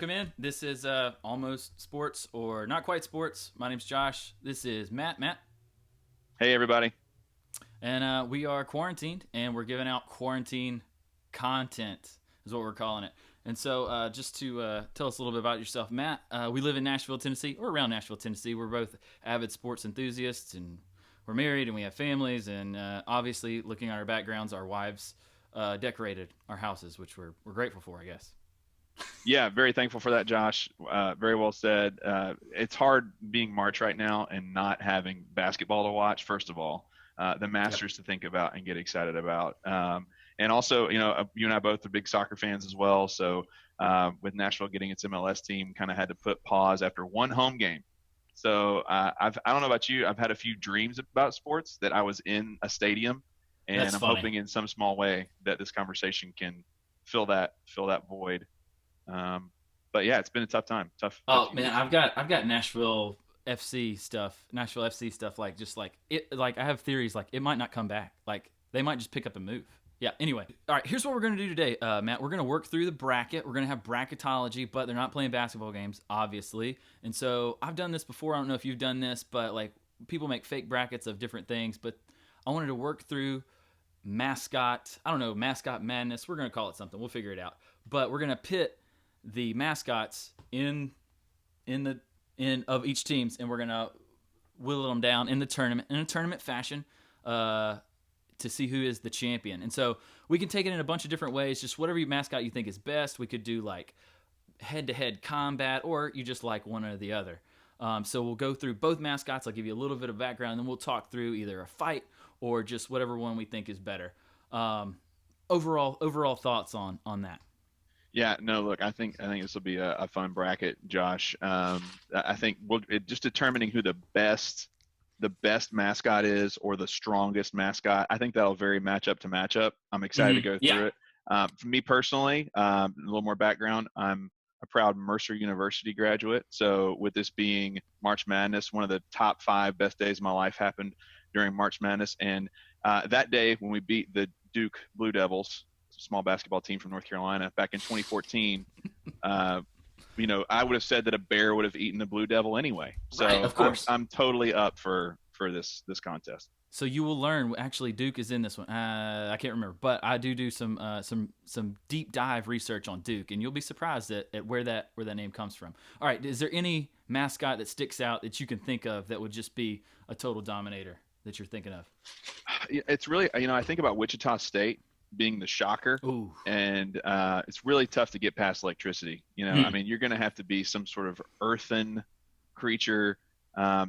them in. This is almost sports or not quite sports. My name's Josh. This is Matt. Hey, everybody. And we are quarantined, and we're giving out quarantine content, is what we're calling it. And so, just to tell us a little bit about yourself, Matt, we live in Nashville, Tennessee, or around Nashville, Tennessee. We're both avid sports enthusiasts, and we're married, and we have families. And obviously, looking at our backgrounds, our wives decorated our houses, which we're grateful for, I guess. Yeah, very thankful for that, Josh. Very well said. It's hard being March right now and not having basketball to watch, first of all. The Yep. Masters to think about and get excited about. And also, you and I both are big soccer fans as well. So with Nashville getting its MLS team, kind of had to put pause after one home game. So I don't know about you. I've had a few dreams about sports that I was in a stadium, and That's I'm funny. hoping in some small way that this conversation can fill that void. But yeah, it's been a tough time, tough Oh few man, weeks. I've got Nashville FC stuff. Like just like it, like I have theories. Like it might not come back. Like they might just pick up and move. Yeah. Anyway, all right. Here's what we're gonna do today, Matt. We're gonna work through the bracket. We're gonna have bracketology, but they're not playing basketball games, obviously. And so I've done this before. I don't know if you've done this, but like people make fake brackets of different things. But I wanted to work through mascot. I don't know, mascot madness. We're gonna call it something. We'll figure it out. But we're gonna pit the mascots in the in of each teams, and we're gonna whittle them down in the tournament in a tournament fashion to see who is the champion. And so we can take it in a bunch of different ways. Just whatever mascot you think is best. We could do like head-to-head combat, or you just like one or the other. So we'll go through both mascots. I'll give you a little bit of background, and then we'll talk through either a fight or just whatever one we think is better. Um, overall thoughts on that. Yeah, no, look, I think this will be a fun bracket, Josh. I think just determining who the best mascot is or the strongest mascot. I think that'll vary matchup to matchup. I'm excited to go Yeah. through it. For me personally, a little more background. I'm a proud Mercer University graduate. So with this being March Madness, one of the top 5 best days of my life happened during March Madness, and that day when we beat the Duke Blue Devils, a small basketball team from North Carolina, back in 2014. Uh, I would have said that a bear would have eaten the Blue Devil anyway. Right, So of I'm course. I'm totally up for this contest. So you will learn. Actually, Duke is in this one. I can't remember, but I do some deep dive research on Duke, and you'll be surprised at where that name comes from. All right, is there any mascot that sticks out that you can think of that would just be a total dominator that you're thinking of? It's really, I think about Wichita State being the shocker, Ooh, and it's really tough to get past electricity. I hmm. mean, you're going to have to be some sort of earthen creature,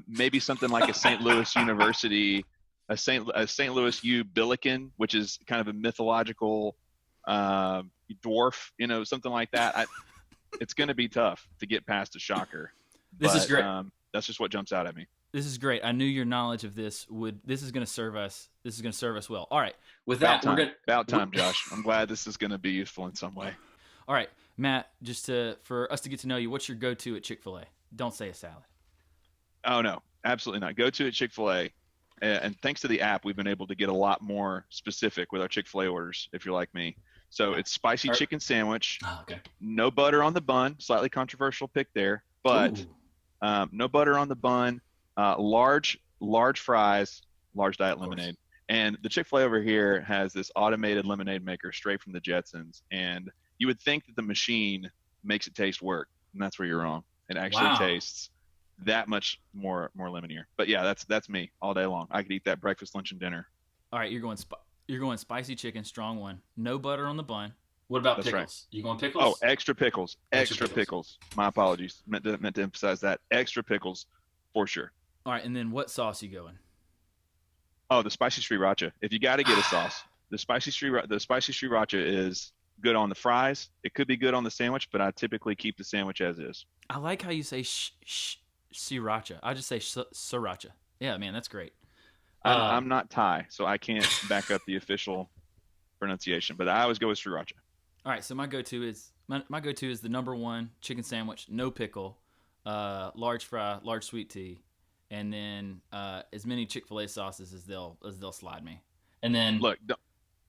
maybe something like a St. Louis University, a St. Louis U Billiken, which is kind of a mythological uh, dwarf, something like that. It's going to be tough to get past a shocker, This is but great. that's just what jumps out at me. This is great. I knew your knowledge of this would. This is going to serve us. This is going to serve us well. All right. With About that, we're time. gonna. About We're, time, Josh. I'm glad this is going to be useful in some way. all right, Matt. Just for us to get to know you, what's your go-to at Chick-fil-A? Don't say a salad. Oh no, absolutely not. Go to a Chick-fil-A, and thanks to the app, we've been able to get a lot more specific with our Chick-fil-A orders. If you're like me, so it's spicy Or, chicken sandwich, oh, okay. no butter on the bun. Slightly controversial pick there, but Ooh. no butter on the bun. Large fries, large diet Of course. lemonade. And the Chick-fil-A over here has this automated lemonade maker straight from the Jetsons. And you would think that the machine makes it taste work, and that's where you're wrong. It actually Wow. tastes that much more lemonier. But yeah, that's me all day long. I could eat that breakfast, lunch, and dinner. All right, you're going spicy chicken, strong one. No butter on the bun. What about That's right. pickles? You going Oh, pickles? extra pickles, Extra extra pickles. pickles. My apologies. Meant to emphasize that extra pickles for sure. All right, and then what sauce you going? Oh, the spicy sriracha. If you got to get a sauce, the spicy sriracha is good on the fries. It could be good on the sandwich, but I typically keep the sandwich as is. I like how you say sriracha. I just say sriracha. Yeah, man, that's great. I'm Uh, I'm not Thai, so I can't back up the official pronunciation, but I always go with sriracha. all right, so my go to is the number one chicken sandwich, no pickle, large fry, large sweet tea, and then as many Chick Fil A sauces as they'll slide me, and then Look,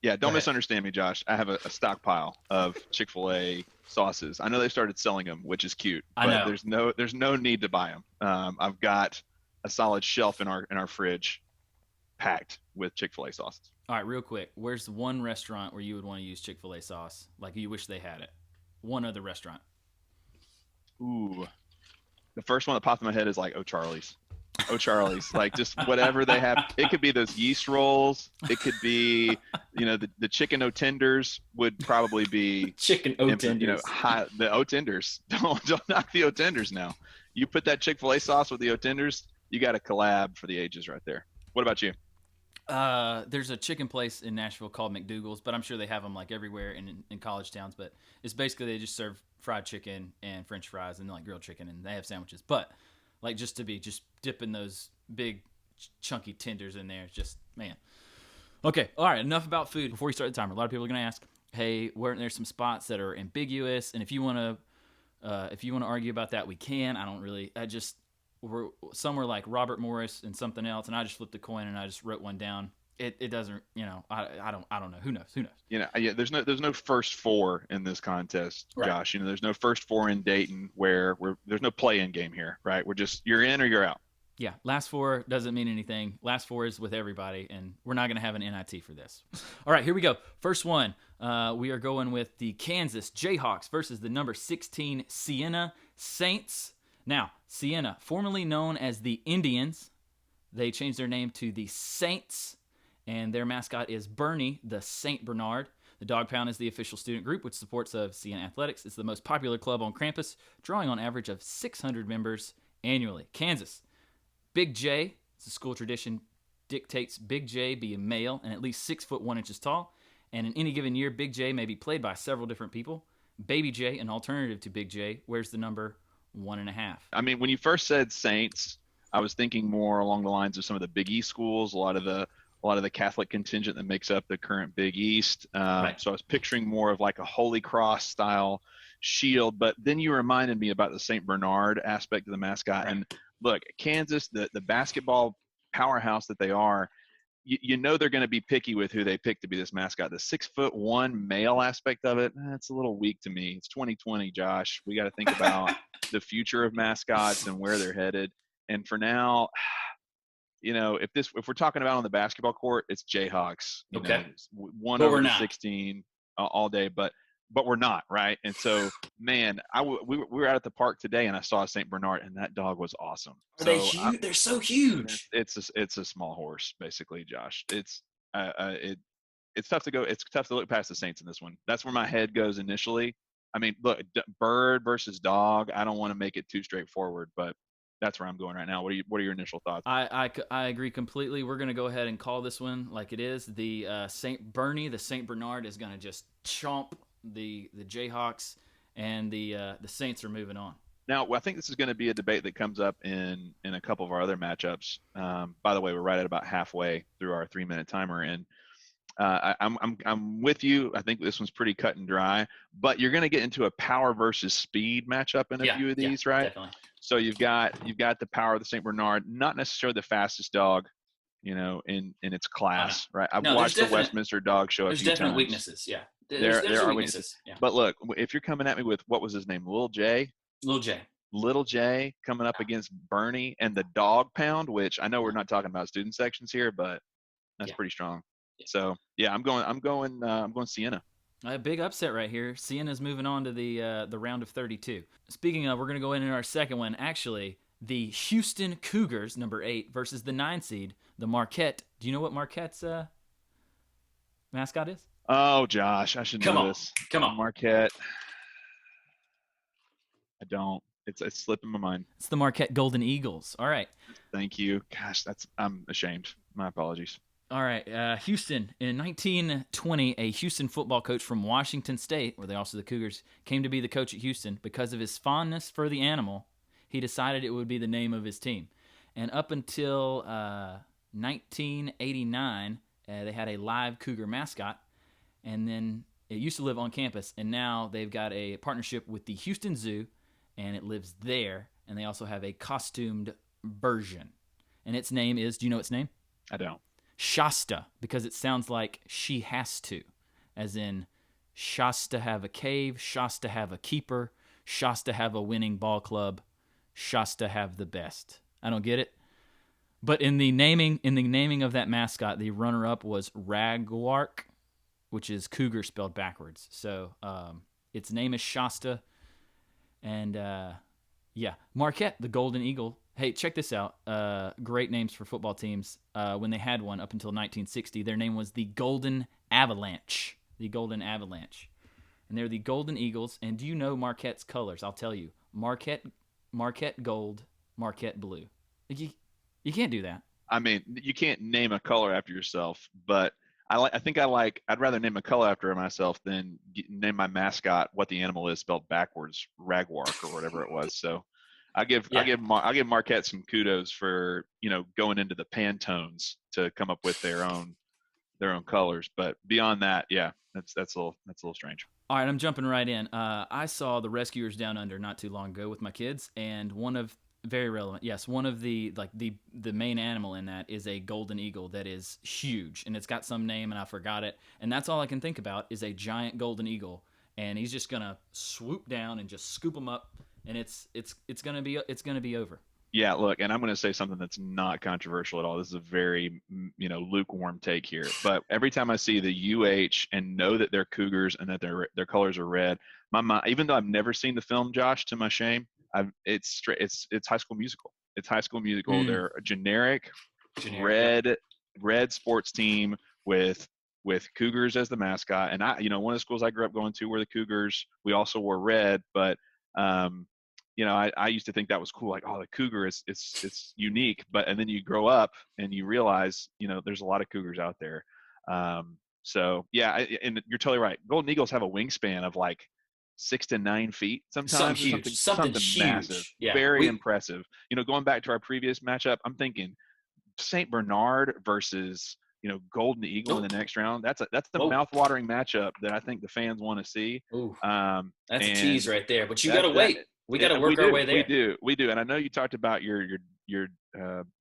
Yeah, Go don't ahead. misunderstand me, Josh. I have a stockpile of Chick-fil-A sauces. I know they started selling them, which is cute, I but know. there's no need to buy them. I've got a solid shelf in our fridge packed with Chick-fil-A sauces. All right, real quick. Where's one restaurant where you would want to use Chick-fil-A sauce? Like you wish they had it. One other restaurant. Ooh, the first one that popped in my head is like O'Charlie's. O'Charlie's, like just whatever they have. It could be those yeast rolls. It could be, the chicken O tenders would probably be, Chicken O tenders. high, the O tenders. Don't knock the O tenders now. You put that Chick-fil-A sauce with the O tenders, you got a collab for the ages right there. What about you? There's a chicken place in Nashville called McDougal's, but I'm sure they have them like everywhere in college towns. But it's basically they just serve fried chicken and French fries and like grilled chicken, and they have sandwiches. But like just to be just dipping those big chunky tenders in there, just man. Okay, all right. Enough about food. Before we start the timer, a lot of people are gonna ask, "Hey, weren't there some spots that are ambiguous?" And if you want to argue about that, we can. I don't really. I just some were like Robert Morris and something else, and I just flipped a coin and I just wrote one down. It doesn't, I don't know. Who knows? Who knows? Yeah, there's no first four in this contest, Right. Josh. There's no first four in Dayton where there's no play-in game here, right? We're just you're in or you're out. Yeah, last four doesn't mean anything. Last four is with everybody, and we're not going to have an NIT for this. All right, here we go. First one, we are going with the Kansas Jayhawks versus the number 16 Siena Saints. Now, Siena, formerly known as the Indians, they changed their name to the Saints, and their mascot is Bernie, the Saint Bernard. The Dog Pound is the official student group, which supports of Siena Athletics. It's the most popular club on campus, drawing on average of 600 members annually. Kansas, Big J, it's a school tradition, dictates Big J be a male and at least 6'1" tall. And in any given year, Big J may be played by several different people. Baby J, an alternative to Big J, wears the number 1.5. I mean, when you first said Saints, I was thinking more along the lines of some of the Big East schools, a lot of the Catholic contingent that makes up the current Big East. Right. So I was picturing more of like a Holy Cross style shield. But then you reminded me about the Saint Bernard aspect of the mascot. Right. And look, Kansas, the basketball powerhouse that they are, you know they're going to be picky with who they pick to be this mascot. The 6'1" male aspect of it, that's a little weak to me. It's 2020, Josh. We got to think about the future of mascots and where they're headed. And for now, if we're talking about on the basketball court, it's Jayhawks. Okay. One But over we're the not. 16 all day, but we're not, right? And so, man, we were out at the park today, and I saw a Saint Bernard, and that dog was awesome. Are they So huge? They're so huge. it's a small horse, basically, Josh. It's tough to go. It's tough to look past the Saints in this one. That's where my head goes initially. I mean, look, bird versus dog. I don't want to make it too straightforward, but that's where I'm going right now. What are your initial thoughts? I agree completely. We're going to go ahead and call this one like it is. The Saint Bernard is going to just chomp the Jayhawks, and the Saints are moving on. Now, I think this is going to be a debate that comes up in a couple of our other matchups. By the way, we're right at about halfway through our 3-minute timer, and I'm with you. I think this one's pretty cut and dry. But you're going to get into a power versus speed matchup in a few of these, right? Definitely. So you've got the power of the Saint Bernard, not necessarily the fastest dog, in its class, right? I've watched the Westminster Dog Show a few times. There's definite weaknesses, yeah. There are weaknesses. Yeah. But look, if you're coming at me with what was his name, Lil J, Little J coming up against Bernie and the Dog Pound, which I know we're not talking about student sections here, but that's pretty strong. Yeah. So yeah, I'm going Siena. A big upset right here. Siena's moving on to the round of 32. Speaking of, we're going to go in our second one. Actually, the Houston Cougars, number 8, versus the 9 seed, the Marquette. Do you know what Marquette's mascot is? Oh, Josh, I should know this. Come on, Marquette. I don't. It's slipping my mind. It's the Marquette Golden Eagles. All right. Thank you. Gosh, I'm ashamed. My apologies. All right, Houston. In 1920, a Houston football coach from Washington State, where they also the Cougars, came to be the coach at Houston. Because of his fondness for the animal, he decided it would be the name of his team. And up until 1989, they had a live cougar mascot. And then it used to live on campus, and now they've got a partnership with the Houston Zoo, and it lives there. And they also have a costumed version. And its name is, do you know its name? I don't. Shasta, because it sounds like she has to, as in Shasta have a cave, Shasta have a keeper, Shasta have a winning ball club, Shasta have the best. I don't get it. But in the naming of that mascot, the runner up was Ragwark, which is cougar spelled backwards. So its name is Shasta, and yeah, Marquette, the Golden Eagle. Hey, check this out. Great names for football teams. When they had one up until 1960, their name was the Golden Avalanche. The Golden Avalanche, and they're the Golden Eagles. And do you know Marquette's colors? I'll tell you. Marquette gold, Marquette blue. You can't do that. I mean, you can't name a color after yourself, but I think I'd rather name a color after myself than name my mascot what the animal is spelled backwards, ragwark or whatever it was. So Yeah. I give Marquette some kudos for, going into the Pantones to come up with their own colors. But beyond that, yeah, that's a little strange. All right, I'm jumping right in. I saw the Rescuers Down Under not too long ago with my kids, and one of very relevant. Yes, one of the main animal in that is a golden eagle that is huge, and it's got some name, and I forgot it. And that's all I can think about is a giant golden eagle, and he's just gonna swoop down and just scoop them up, and it's gonna be over. Yeah, look, and I'm going to say something that's not controversial at all. This is a very, lukewarm take here. But every time I see the UH and know that they're Cougars and that their colors are red, my mind, even though I've never seen the film, Josh, to my shame, it's High School Musical. It's High School Musical. Mm, They're a generic generic. Yep. red sports team with Cougars as the mascot. And one of the schools I grew up going to were the Cougars. We also wore red, but um, I used to think that was cool. Like, oh, the cougar it's unique. And then you grow up and you realize, there's a lot of cougars out there. So yeah, and you're totally right. Golden Eagles have a wingspan of like 6 to 9 feet Something sometimes, huge. Something something massive, huge. Yeah. very We. impressive. Going back to our previous matchup, I'm thinking St. Bernard versus Golden Eagle in Oh. the next round. That's the Whoa. mouth-watering matchup that I think the fans want to see. Ooh. That's a tease And right there. But you that gotta that wait. We gotta we work our do, way we there. do, we do. And I know you talked about your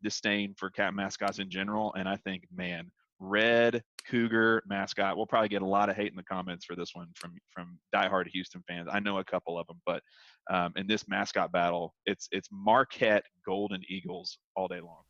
disdain for cat mascots in general, and I think, man, red cougar mascot. We'll probably get a lot of hate in the comments for this one from diehard Houston fans. I know a couple of them, but in this mascot battle, it's Marquette Golden Eagles all day long.